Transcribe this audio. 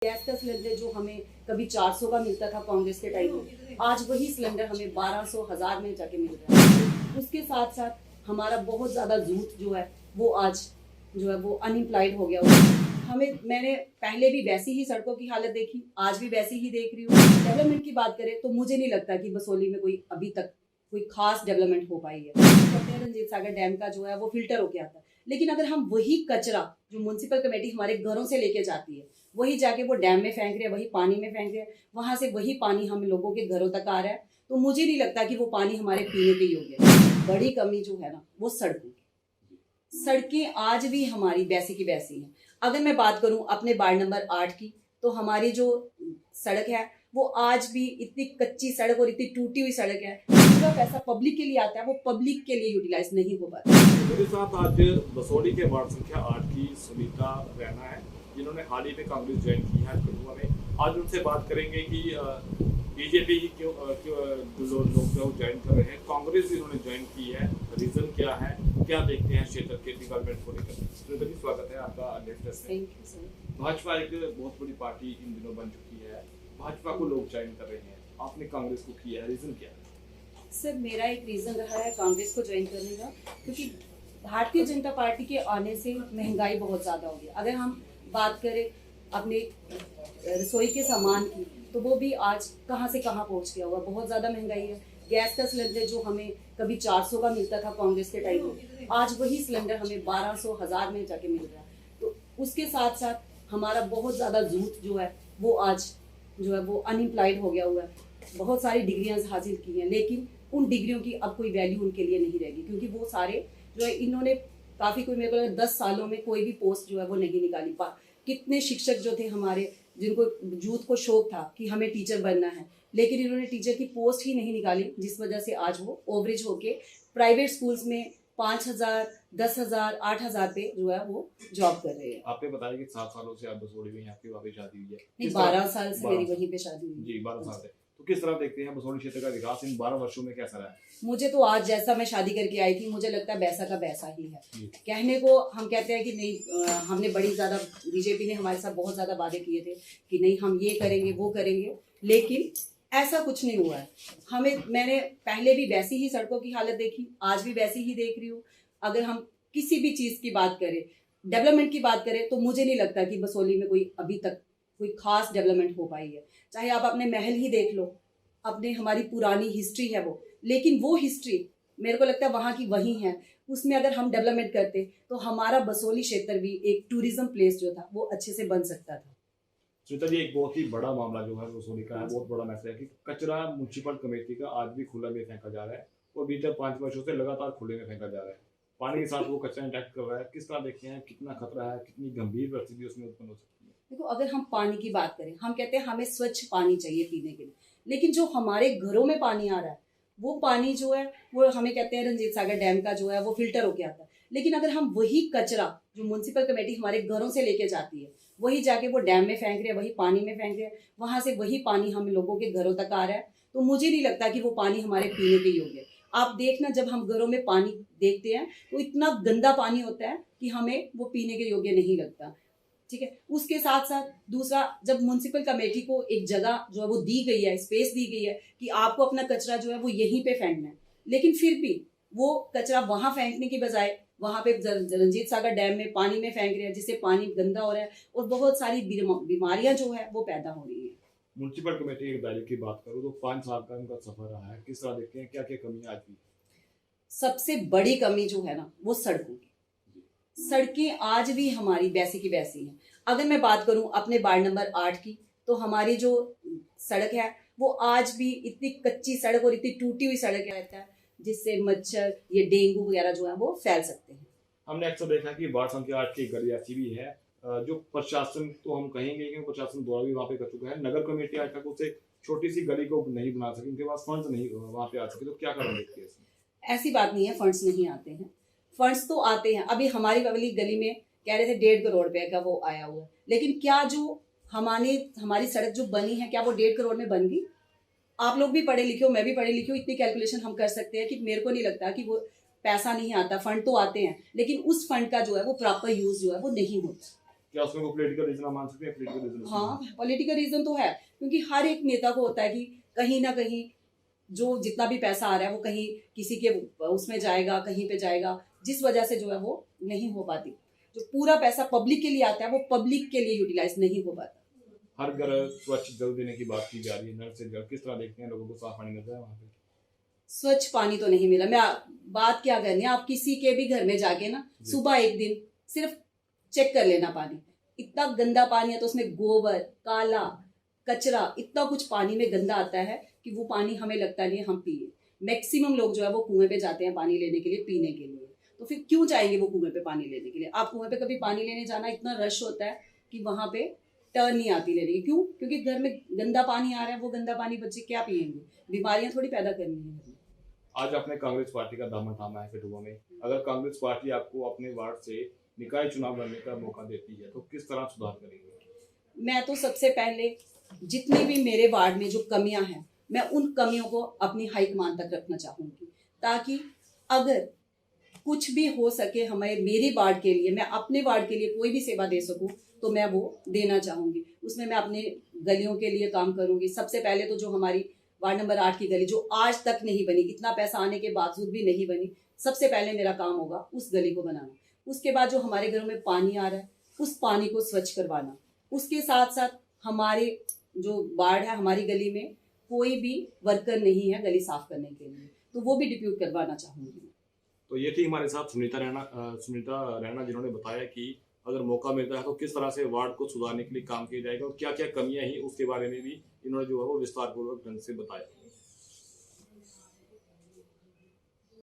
Gas का cylinder जो हमें कभी 400 का मिलता था कांग्रेस के टाइम में, आज वही सिलेंडर हमें 1200 1000 में जाके मिल रहा है। उसके साथ साथ हमारा बहुत ज़्यादा यूथ जो है वो आज जो है वो अनएम्प्लॉयड हो गया हुआ है। मैंने पहले भी वैसी ही सड़कों की हालत देखी, आज भी वैसी ही देख रही हूँ। डेवलपमेंट की बात करें तो मुझे नहीं लगता कि बसोली में कोई अभी तक कोई खास डेवलपमेंट हो पाई है। कहते हैं रंजीत सागर डैम का जो है वो फिल्टर होके आता है, लेकिन अगर हम वही कचरा जो म्युनिसिपल कमेटी हमारे घरों से लेके जाती है वही जाके वो डैम में फेंक रहे हैं, वही पानी में फेंक रहे हैं, वहां से वही पानी हम लोगों के घरों तक आ रहा है, तो मुझे नहीं लगता कि वो पानी हमारे पीने के योग्य है। बड़ी कमी जो है ना वो सड़कों की। सड़कें आज भी हमारी वैसी की वैसी हैं। अगर मैं बात करूं अपने वार्ड नंबर 8 की, तो हमारी जो सड़क है वो आज भी इतनी कच्ची सड़क और इतनी टूटी हुई सड़क है, पूरा पैसा पब्लिक के लिए आता है, वो पब्लिक के लिए यूटिलाइज नहीं हो पाता। मेरे साथ आज बसोली के वार्ड संख्या 8 की सुनीता रैना है, जिन्होंने हाल ही में कांग्रेस ज्वाइन की है कठुआ में। आज उनसे बात करेंगे कि बीजेपी ही क्यों लोग जो ज्वाइन कर रहे हैं, कांग्रेस इन्होंने ज्वाइन की है, रीजन क्या है, क्या देखते हैं क्षेत्र के डेवलपमेंट को लेकर। सुनीता जी, स्वागत है आपका लेटेस्ट में। भाजपा एक बहुत बड़ी पार्टी इन दिनों बन चुकी है, भाजपा को लोग ज्वाइन कर रहे हैं, आपने कांग्रेस को किया है, रीजन क्या है? सर, मेरा एक रीज़न रहा है कांग्रेस को ज्वाइन करने का, क्योंकि भारतीय जनता पार्टी के आने से महंगाई बहुत ज़्यादा हो गई। अगर हम बात करें अपने रसोई के सामान की, तो वो भी आज कहाँ से कहाँ पहुँच गया हुआ, बहुत ज़्यादा महंगाई है। गैस का सिलेंडर जो हमें कभी 400 का मिलता था कांग्रेस के टाइम में, आज वही सिलेंडर हमें 1200 1000 में जाके मिल रहा है। तो उसके साथ साथ हमारा बहुत ज़्यादा यूथ जो है वो आज जो है वो अनएम्प्लॉयड हो गया हुआ है। बहुत सारी डिग्रियाँ हासिल की हैं, लेकिन उन डिग्रियों की अब कोई वैल्यू उनके लिए नहीं रहेगी, क्योंकि वो सारे जो है इन्होंने काफ़ी कोई मेरे को 10 सालों में कोई भी पोस्ट जो है वो नहीं निकाली। कितने शिक्षक जो थे हमारे, जिनको यूथ को शौक था कि हमें टीचर बनना है, लेकिन इन्होंने टीचर की पोस्ट ही नहीं निकाली, जिस वजह से आज वो ओवरेज होके प्राइवेट स्कूल्स में 5000 10,000 8,000 पे जो है वो जॉब कर रहे हैं। आपने बताया कि 7 सालों से आप बसोली में, आपकी वहाँ पे शादी हुई है। नहीं, 12 साल से मेरी वहीं पे शादी हुई जी, 12 साल से। तो किस तरह देखते हैं बसोली क्षेत्र का विकास इन 12 वर्षों में कैसा रहा है? मुझे तो आज जैसा मैं शादी करके आई थी, मुझे लगता है वैसा का वैसा ही है। कहने को हम कहते हैं कि नहीं, हमने बड़ी ज़्यादा, बीजेपी ने हमारे साथ बहुत ज़्यादा वादे किए थे कि नहीं हम ये करेंगे वो करेंगे, लेकिन ऐसा कुछ नहीं हुआ है। मैंने पहले भी वैसी ही सड़कों की हालत देखी, आज भी वैसी ही देख रही हूँ। अगर हम किसी भी चीज़ की बात करें, डेवलपमेंट की बात करें, तो मुझे नहीं लगता कि बसोली में कोई अभी तक कोई खास डेवलपमेंट हो पाई है। चाहे आप अपने महल ही देख लो, अपने हमारी पुरानी हिस्ट्री है वो, लेकिन वो हिस्ट्री मेरे को लगता है वहाँ की वही है। उसमें अगर हम डेवलपमेंट करते तो हमारा बसोली क्षेत्र भी एक टूरिज्म प्लेस जो था वो अच्छे से बन सकता था। सुनीता जी, एक बहुत ही बड़ा मामला जो है बसोली का है, बहुत बड़ा मैसेज है कि कचरा म्युनिसिपल कमेटी का आज भी खुला में फेंका जा रहा है और बीते 5 वर्षों से लगातार खुले में फेंका जा रहा है। पानी के साथ वो कचरा इंटैक्ट कर रहा है। किस तरह देखते हैं, कितना खतरा है, कितनी गंभीर परिस्थिति उसमें उत्पन्न हो सकती है? देखो, अगर हम पानी की बात करें, हम कहते हैं हमें स्वच्छ पानी चाहिए पीने के लिए, लेकिन जो हमारे घरों में पानी आ रहा है वो पानी जो है वो हमें कहते हैं रंजीत सागर डैम का जो है वो फिल्टर होके आता है। लेकिन अगर हम वही कचरा जो म्युनिसिपल कमेटी हमारे घरों से लेके जाती है वही जाके वो डैम में फेंक रहे हैं, वही पानी में फेंक रहे हैं, वहां से वही पानी हम लोगों के घरों तक आ रहा है, तो मुझे नहीं लगता कि वो पानी हमारे पीने के योग्य है। आप देखना, जब हम घरों में पानी देखते हैं तो इतना गंदा पानी होता है कि हमें वो पीने के योग्य नहीं लगता। ठीक है, उसके साथ साथ दूसरा, जब म्युनिसिपल कमेटी को एक जगह जो है वो दी गई है, स्पेस दी गई है कि आपको अपना कचरा जो है वो यहीं पे फेंकना है, लेकिन फिर भी वो कचरा वहां फेंकने की बजाय वहां पे रंजीत सागर डैम में पानी में फेंक रहे हैं, जिससे पानी गंदा हो रहा है और बहुत सारी बीमारियां जो है वो पैदा हो रही है। म्युनिसिपल कमेटी के दायरे की बात करूँ तो 5 साल का उनका सफर रहा है, किस तरह देखते हैं, क्या क्या कमी आज भी? सबसे बड़ी कमी जो है ना वो सड़कों की। सड़कें आज भी हमारी वैसी की वैसी हैं। अगर मैं बात करूं अपने वार्ड नंबर 8 की, तो हमारी जो सड़क है वो आज भी इतनी कच्ची सड़क और इतनी टूटी हुई सड़क रहता है, जिससे मच्छर, ये डेंगू वगैरह जो है वो फैल सकते हैं। हमने अक्सर देखा कि वार्ड संख्या 8 की गली ऐसी भी है जो प्रशासन, तो हम कहेंगे कि प्रशासन द्वारा भी वहाँ पे कर चुका है, नगर कमेटी आज तक उसे छोटी सी गली को नहीं बना सकी, उनके पास फंड्स नहीं वहाँ पे आ सके, तो क्या कारण देखते हैं इसमें? ऐसी बात नहीं है, फंड्स नहीं आते हैं, फंड्स तो आते हैं। अभी हमारी वाली गली में कह रहे थे 1.5 करोड़ रुपए का वो आया हुआ है, लेकिन क्या जो हमारी सड़क जो बनी है क्या वो 1.5 करोड़ में बन गई? आप लोग भी पढ़े लिखे हो, मैं भी पढ़ी लिखी हूँ, इतनी कैलकुलेशन हम कर सकते हैं कि मेरे को नहीं लगता कि वो पैसा नहीं आता। फंड तो आते हैं, लेकिन उस फंड का जो है वो प्रॉपर यूज जो है वो नहीं होता। क्या उसमें कोई पॉलिटिकल रीजन मान सकते हैं? Political reason? हाँ, पॉलिटिकल रीजन तो है, क्योंकि हर एक नेता को होता है कि कहीं ना कहीं जो जितना भी पैसा आ रहा है वो कहीं किसी के उसमें जाएगा, कहीं पे जाएगा, जिस वजह से जो है वो नहीं हो पाती। जो पूरा पैसा पब्लिक के लिए आता है वो पब्लिक के लिए यूटिलाइज नहीं हो पाता। हर घर स्वच्छ जल देने की बात की जा रही है, नल से जल, किस तरह देखते हैं? लोगों को साफ पानी मिलता है वहाँ पे? स्वच्छ पानी तो नहीं मिला। बात क्या करनी है, आप किसी के भी घर में जाके ना सुबह एक दिन सिर्फ चेक कर लेना पानी, इतना गंदा पानी है, तो उसमें गोबर, काला कचरा, इतना कुछ पानी में गंदा आता है कि वो पानी हमें लगता नहीं है हम पिए। मैक्सिमम लोग जो है वो कुएं पे जाते हैं पानी लेने के लिए, पीने के लिए, तो फिर क्यों जाएंगे वो कुएं पे पानी लेने के लिए? आप कुएं पे कभी पानी लेने जाना, इतना रश होता है कि वहां पे टर्न नहीं आती लेने की। क्यों? क्योंकि घर में गंदा पानी आ रहा है, वो गंदा पानी बच्चे क्या पियेंगे? बीमारियां थोड़ी पैदा करनी है घर में। आज आपने कांग्रेस पार्टी का दामन थामा है कठुआ में। अगर कांग्रेस पार्टी आपको अपने वार्ड से निकाय चुनाव लड़ने का मौका देती है तो किस तरह सुधार करेंगे? मैं तो सबसे पहले जितनी भी मेरे वार्ड में जो कमियां हैं, मैं उन कमियों को अपनी हाईकमान तक रखना चाहूंगी, ताकि अगर कुछ भी हो सके हमारे मेरे वार्ड के लिए, मैं अपने वार्ड के लिए कोई भी सेवा दे सकूं तो मैं वो देना चाहूंगी। उसमें मैं अपने गलियों के लिए काम करूंगी। सबसे पहले तो जो हमारी वार्ड नंबर 8 की गली जो आज तक नहीं बनी, इतना पैसा आने के बावजूद भी नहीं बनी, सबसे पहले मेरा काम होगा उस गली को बनाना। उसके बाद जो हमारे घरों में पानी आ रहा है उस पानी को स्वच्छ करवाना। उसके साथ साथ हमारे जो वार्ड है, हमारी गली में कोई भी वर्कर नहीं है गली साफ करने के लिए, तो वो भी डिप्यूट करवाना चाहूंगी। तो ये थी हमारे साथ सुनीता रैना जिन्होंने बताया कि अगर मौका मिलता है तो किस तरह से वार्ड को सुधारने के लिए काम किया जाएगा और क्या क्या कमियां ही उसके बारे में भी इन्होंने जो है वो विस्तारपूर्वक ढंग से बताया।